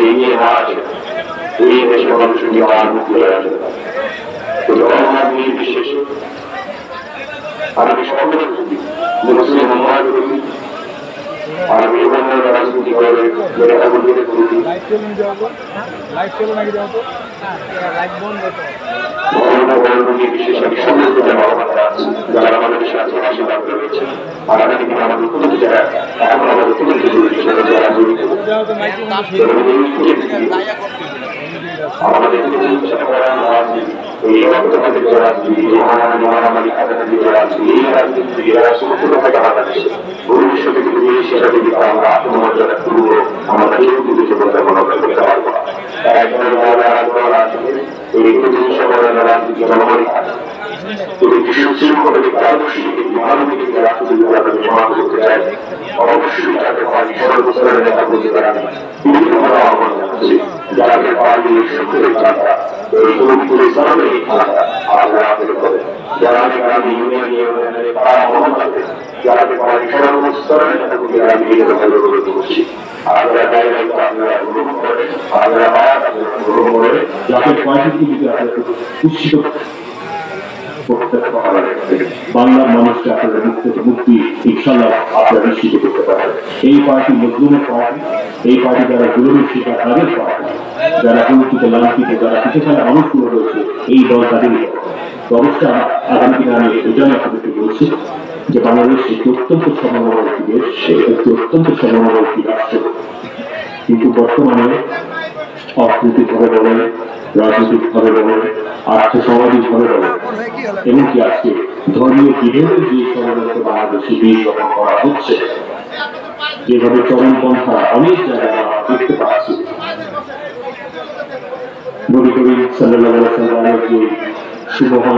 এগিয়ে না আসে এই দেশের মানুষের কি আর মুক্তি হয়ে আসবে নির্বিশেষে আমি সকলে মুসলিম মহাজী আমি রাজনীতি করে বিশেষ আমি সমস্ত যারা আমাদের সাথে আশীর্বাদ রয়েছে আর আগামী দিনে আমাদের প্রতিটি যারা এখন আমাদের প্রতিটি যারা জড়িত আমাদের এই রক্তপাতের যে রাজনীতি মহামারী কাছাকাছি যে রাজনীতি এই রাজনীতি এরা সমস্ত থাকে বাংলাদেশে ভবিষ্যতে কিন্তু সেটা যদি আমরা আত্মমর্যাদা পূর্ব আমরা কেউ কিন্তু সে কথা কোনো করতে পারবো না এই প্রতিহিংসা করার রাজনীতি জনগণই থাকে একটি সুশৃঙ্খলা পারদর্শী একটি মানবিক একটি রাজনীতি সমাজ করতে চাই অবশ্যই তাকে পার্টি সর্বস্তরের নেতা বলতে পারেন বিভিন্নভাবে আহ্বান জানাচ্ছি যাদের পার্টির সুখের চাঁদা এই পবিত্র ইসলামের এই খেলাটা আমরা আগ্রহ করে যারা গ্রামে ইউনিয়নে পাড়া মহল্লাতে যারা পার্টি সর্বস্তরের নেতা বলতে আমি এই ভালো করে করছি আমরা ডাইরেক্ট আপনারা গ্রহণ করে আমরা গ্রহণ করে যাদের পার্টিগুলিকে আপনাদের উৎসিত বাংলার মানুষকে আপনাদের মুক্তি ইনশাল্লাহ আপনারা নিশ্চিত করতে পারেন এই পার্টি মজলুমের পার্টি এই পার্টি যারা জরুরি শিকার তাদের পার্টি যারা পরিচিত লাঞ্ছিত যারা কিছু খেলা মানুষগুলো রয়েছে এই দল তাদেরই অবস্থা আগামী দিনে আমি এটাই আপনাদেরকে বলছি যে বাংলাদেশ একটি অত্যন্ত সম্ভাবনা একটি দেশ একটি অত্যন্ত সম্ভাবনা একটি রাষ্ট্র কিন্তু বর্তমানে অর্থনৈতিক ভাবে বলেন রাজনৈতিক ভাবে বলেন আর্থসামাজিক ভাবে বলেন এমনকি আজকে ধর্মীয় বিভেদের যে ষড়যন্ত্র বাংলাদেশে বীজ রোপণ করা হচ্ছে যেভাবে চরমপন্থা অনেক জায়গায় আমরা দেখতে পাচ্ছি নবী করিম সাল্লাল্লাহু আলাইহি ওয়াসাল্লামের যে শুভমান